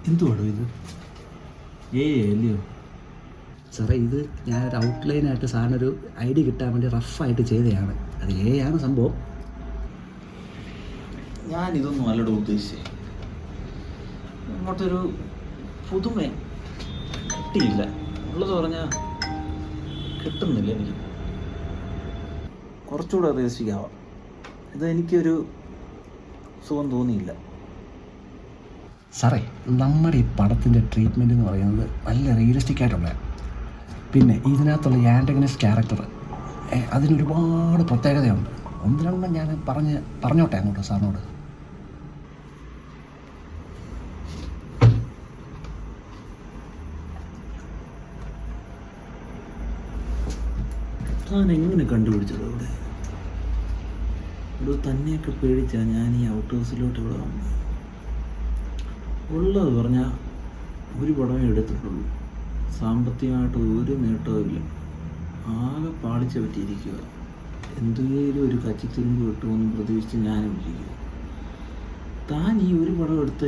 എന്തുവാടോ ഇത്? അല്ലയോ സാറേ, ഇത് ഞാനൊരു ഔട്ട്ലൈനായിട്ട് സാറിനൊരു ഐഡിയ കിട്ടാൻ വേണ്ടി റഫായിട്ട് ചെയ്തതാണ്. അത് ആണ് സംഭവം. ഞാനിതൊന്നും അല്ലടോ ഉദ്ദേശിച്ചേ. അങ്ങോട്ടൊരു പുതുമ കിട്ടിയില്ല. ഉള്ളത് പറഞ്ഞാൽ കിട്ടുന്നില്ല എനിക്ക്. കുറച്ചുകൂടെ റിയലിസ്റ്റിക് ആവാം. ഇതെനിക്കൊരു സുഖം തോന്നിയില്ല. സാറേ, നമ്മുടെ ഈ പടത്തിൻ്റെ ട്രീറ്റ്മെൻറ്റ് എന്ന് പറയുന്നത് നല്ല റിയലിസ്റ്റിക് ആയിട്ടുള്ള. പിന്നെ ഇതിനകത്തുള്ള ആൻറ്റഗണിസ്റ്റ് ക്യാരക്ടർ അതിനൊരുപാട് പ്രത്യേകതയുണ്ട്. ഒന്ന് രണ്ടെണ്ണം ഞാൻ പറഞ്ഞോട്ടെ അങ്ങോട്ട് സാറിനോട്. താൻ എങ്ങനെ കണ്ടുപിടിച്ചത് ഇവിടെ? ഇവിടെ തന്നെയൊക്കെ പേടിച്ചാൽ ഞാൻ ഈ ഔട്ട് ഹൗസിലോട്ട് ഇവിടെ വന്നു. ഉള്ളത് പറഞ്ഞാൽ ഒരു പടമേ എടുത്തിട്ടുള്ളൂ. സാമ്പത്തികമായിട്ട് ഒരു നേട്ടവും ഇല്ല. ആകെ പാളിച്ച പറ്റിയിരിക്കുക. എന്തെങ്കിലും ഒരു കച്ചിത്തുരുമ്പ് കിട്ടുമെന്ന് പ്രതീക്ഷിച്ച് ഞാനും ഇരിക്കുക. താൻ ഈ ഒരു പടം എടുത്ത്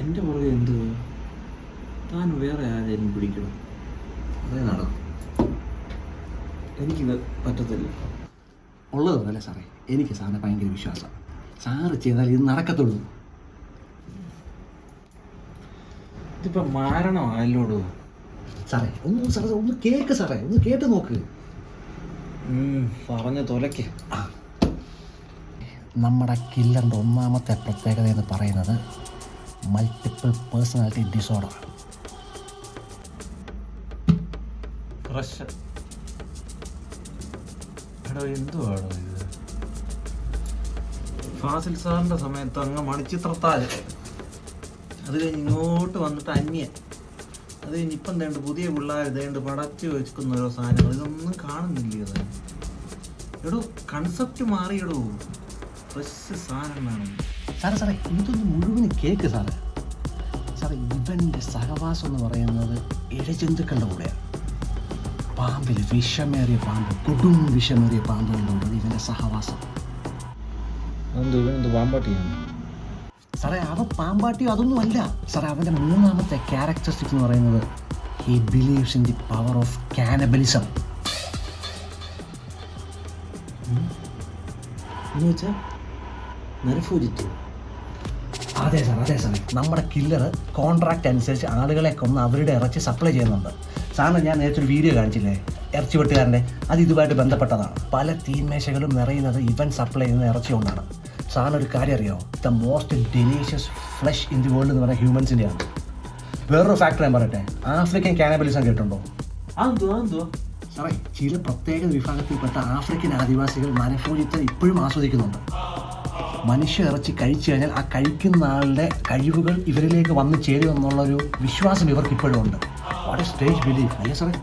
എൻ്റെ പുറകെ എന്തുവാ? താൻ വേറെ ആരെയും പിടിക്കണം. അതേ നടക്കും. എനിക്കിത് പറ്റത്തില്ല. ഉള്ളത് പറയല്ലേ സാറേ, എനിക്ക് സാറിനെ ഭയങ്കര വിശ്വാസം. സാറ് ചെയ്താൽ ഇത് നടക്കത്തുള്ളൂ. ഇതിപ്പോൾ മാരണമായല്ലോടോ സാറേ. ഒന്ന് കേൾക്ക് സാറേ, ഒന്ന് കേട്ട് നോക്ക്. പറഞ്ഞ തൊലയ്ക്ക്. നമ്മുടെ കില്ലറിൻ്റെ ഒന്നാമത്തെ പ്രത്യേകത എന്ന് പറയുന്നത് മൾട്ടിപ്പിൾ പേഴ്സണാലിറ്റി ഡിസോർഡർ. എന്തുവാണോ ഇത്? ഫാസിൽ സാറിൻ്റെ സമയത്ത് അങ്ങ് മണിച്ചിത്രത്താഴ്, അത് കഴിഞ്ഞ് ഇങ്ങോട്ട് വന്നിട്ട് അന്യൻ, അത് കഴിഞ്ഞ് ഇപ്പം തേണ്ട് പുതിയ പിള്ളേർ തേണ്ട് പടച്ച് വെക്കുന്ന ഓരോ സാധനങ്ങൾ. ഇതൊന്നും കാണുന്നില്ല. അത് എടോ കൺസെപ്റ്റ് മാറിയിടോ. ഫ്രഷ് സാധനം വേണം. സാറേ ഇതൊന്ന് മുഴുവൻ കേക്ക് സാറേ. ഇവൻ്റെ സഹവാസം എന്ന് പറയുന്നത് ഇഴജന്തുക്കളുടെ കൂടെയാണ്. പാമ്പിൽ വിഷമേറിയ പാമ്പ്, കൊടും വിഷമേറിയ പാമ്പുകളുണ്ട് ഇവൻ്റെ സഹവാസം. ഇവനെന്ത് പാമ്പാട്ടിയാണ് സാറേ? അവൻ പാമ്പാട്ടിയോ അതൊന്നും അല്ല സാറേ. അവൻ്റെ മൂന്നാമത്തെ ക്യാരക്ടറിസ്റ്റിക്സ് എന്ന് പറയുന്നത് he believes in the power of cannibalism. എന്ന് വെച്ചാൽ നരഭോജിത്വം. അതെ സാറേ. നമ്മുടെ കില്ലർ കോൺട്രാക്റ്റ് അനുസരിച്ച് ആളുകളെ കൊന്ന് അവരുടെ ഇറച്ചി സപ്ലൈ ചെയ്യുന്നുണ്ട്. സാറിന് ഞാൻ നേരത്തെ ഒരു വീഡിയോ കാണിച്ചില്ലേ ഇറച്ചി വെട്ടുകാരൻ്റെ? അത് ഇതുമായിട്ട് ബന്ധപ്പെട്ടതാണ്. പല തീന്മേശകളും നിറയുന്നത് ഇവൻ സപ്ലൈ ചെയ്യുന്ന ഇറച്ചി കൊണ്ടാണ്. സാറിനൊരു കാര്യം അറിയാമോ? The most delicious flesh in the world എന്ന് പറയുന്നത് ഹ്യൂമൻസിൻ്റെയാണ്. വേറൊരു ഫാക്ടർ ഞാൻ പറയട്ടെ, ആഫ്രിക്കൻ കാനബലിസം കേട്ടിട്ടുണ്ടോ? സാറേ, ചില പ്രത്യേക വിഭാഗത്തിൽപ്പെട്ട ആഫ്രിക്കൻ ആദിവാസികൾ നരഭോജിത്വം ഇപ്പോഴും ആസ്വദിക്കുന്നുണ്ട്. മനുഷ്യ ഇറച്ചി കഴിച്ചു കഴിഞ്ഞാൽ ആ കഴിക്കുന്ന ആളുടെ കഴിവുകൾ ഇവരിലേക്ക് വന്നു ചേരുമെന്നുള്ളൊരു വിശ്വാസം ഇവർക്ക് ഇപ്പോഴും ഉണ്ട്. വാട്ട് എ സ്റ്റേജ് ബിലീഫ് അല്ലേ സാറേ?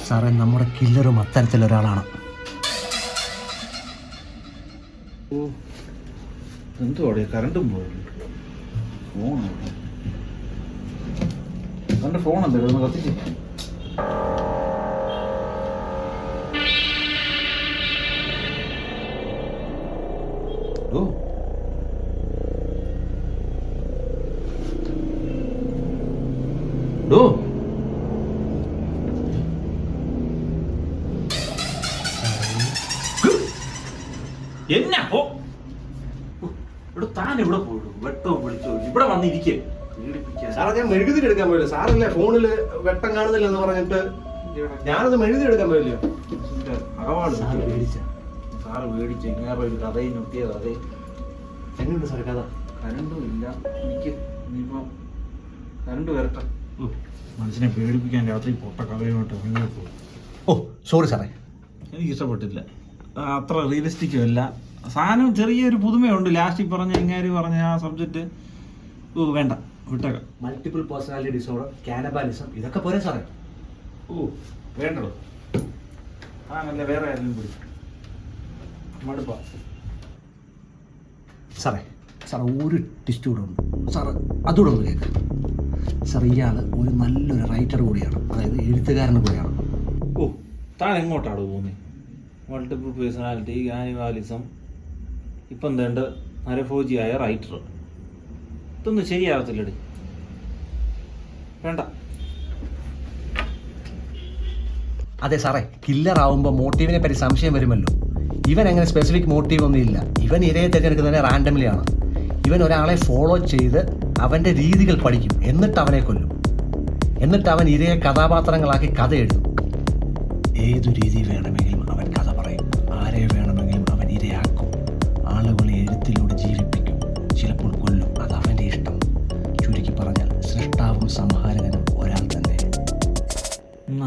സാറേ, നമ്മുടെ കില്ലറും അത്തരത്തിലൊരാളാണ്. എന്തുവാടെ കറണ്ടും പോയിട്ടുണ്ട്. ഫോൺ എന്തായാലും കത്തിച്ച്. എന്നാ ഇവിടെ താൻ ഇവിടെ പോയിട്ടു വെട്ടവും വിളിച്ചോ ഇവിടെ വന്നിരിക്കേ. സാറേ, ഞാൻ മെഴുകുതിരി എടുക്കാൻ പോയില്ല. സാറല്ലേ ഫോണില് വെട്ടം കാണുന്നില്ല എന്ന് പറഞ്ഞിട്ട് ഞാനത് മെഴുകുതിരി എടുക്കാൻ പോയില്ലയോ? സാറ് പേടിച്ചു. ഇങ്ങനെ ഒരു കഥയും നിർത്തിയ കഥ. എങ്ങനെയുണ്ട് സാറേ കഥ? കരണ്ടും ഇല്ല എനിക്ക്. ഇനിയിപ്പം കരണ്ട് വരട്ടെ. മനുഷ്യനെ പേടിപ്പിക്കാൻ രാത്രി പൊട്ട കഥയുമായിട്ട് ഇറങ്ങി പോകും. സോറി സാറേ, എനിക്ക് ഇഷ്ടപ്പെട്ടില്ല. അത്ര റിയലിസ്റ്റിക്കും അല്ല സാധനം. ചെറിയൊരു പുതുമയുണ്ട്. ലാസ്റ്റ് പറഞ്ഞ ഇങ്ങാര് പറഞ്ഞ ആ സബ്ജക്റ്റ് വേണ്ട, വിട്ടേക്കാം. മൾട്ടിപ്പിൾ പേഴ്സണാലിറ്റി ഡിസോർഡർ, കാനബാലിസം, ഇതൊക്കെ പോരെ സാറേ? വേണ്ടോ? നല്ല വേറെ ആരെങ്കിലും പിടിച്ചു മടുപ്പാ. സാറേ ഒരു ടിസ്റ്റ് കൂടെ ഉണ്ട് സാറ്, അതുകൂടെ ഒന്ന് കേൾക്കാം. സാർ, ഇയാൾ ഒരു നല്ലൊരു റൈറ്റർ കൂടിയാണ്, അതായത് എഴുത്തുകാരൻ കൂടിയാണ്. താൻ എങ്ങോട്ടാണ് പോകുന്നത്? മൾട്ടിപ്പിൾ പേഴ്സണാലിറ്റി, കാനിബാലിസം, ഇപ്പം എന്തേണ്ട നരഭോജിയായ റൈറ്റർ. ഇതൊന്നും ശരിയാകത്തില്ലടി. വേണ്ട. അതെ സാറേ, കില്ലർ ആവുമ്പോൾ മോട്ടീവിനെ പറ്റി സംശയം വരുമല്ലോ. ഇവൻ അങ്ങനെ സ്പെസിഫിക് മോട്ടീവ് ഒന്നും ഇല്ല. ഇവൻ ഇരയെ തിരഞ്ഞെടുക്കുന്നത് റാൻഡംലി ആണ്. ഇവൻ ഒരാളെ ഫോളോ ചെയ്ത് അവൻ്റെ രീതികൾ പഠിക്കും, എന്നിട്ട് അവനെ കൊല്ലും. എന്നിട്ട് അവൻ ഇരയെ കഥാപാത്രങ്ങളാക്കി കഥ എഴുതും. ഏതു രീതി വേണമെങ്കിലും അവൻ കഥ പറയും. ആരെ വേണമെങ്കിലും അവൻ ഇരയാക്കും. ആളുകളെ എഴുത്തിലൂടെ ജീവിപ്പിക്കും, ചിലപ്പോൾ കൊല്ലും. അത് അവൻ്റെ ഇഷ്ടം. ചുരുക്കി പറഞ്ഞാൽ സൃഷ്ടാവും സംഹാരകനും ഒരാൾ തന്നെ.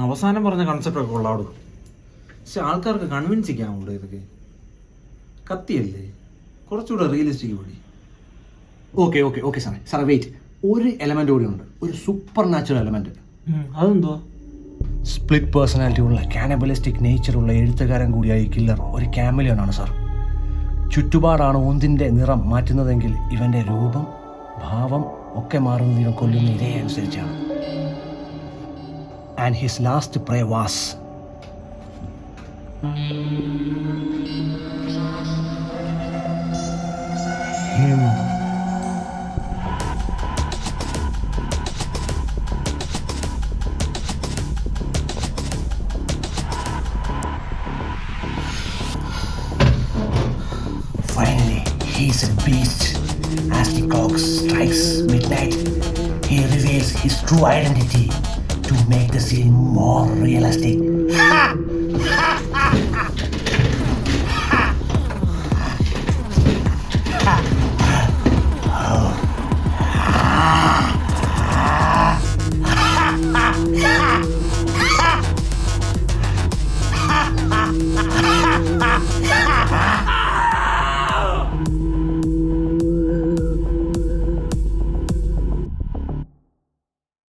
അവസാനം പറഞ്ഞ കൺസെപ്റ്റൊക്കെ കൊള്ളാടും. പക്ഷെ ആൾക്കാർക്ക് കൺവിൻസ് ചെയ്യാവുള്ളൂ. ഇതൊക്കെ കത്തിയല്ലേ, കുറച്ചുകൂടെ റിയലിസ്റ്റിക് കൂടി. ഓക്കെ സാറേ വെയിറ്റ്. ഒരു എലമെൻ്റ് കൂടി ഉണ്ട്, ഒരു സൂപ്പർ നാച്ചുറൽ എലമെൻറ്റ്. അതെന്തോ? സ്പ്ലിറ്റ് പേഴ്സണാലിറ്റി ഉള്ള കാനബലിസ്റ്റിക് നേച്ചറുള്ള എഴുത്തുകാരൻ കൂടിയായ കില്ലർ ഒരു ക്യാമലിയൻ ആണ് സാർ. ചുറ്റുപാടാണ് ഒന്നിൻ്റെ നിറം മാറ്റുന്നതെങ്കിൽ ഇവൻ്റെ രൂപം, ഭാവം ഒക്കെ മാറുന്നത് ഇവൻ കൊല്ലുന്ന ഇരയെ അനുസരിച്ചാണ്. And his last pray was him. Finally, he's a beast. As the clock strikes midnight, he reveals his true identity to make the scene more realistic.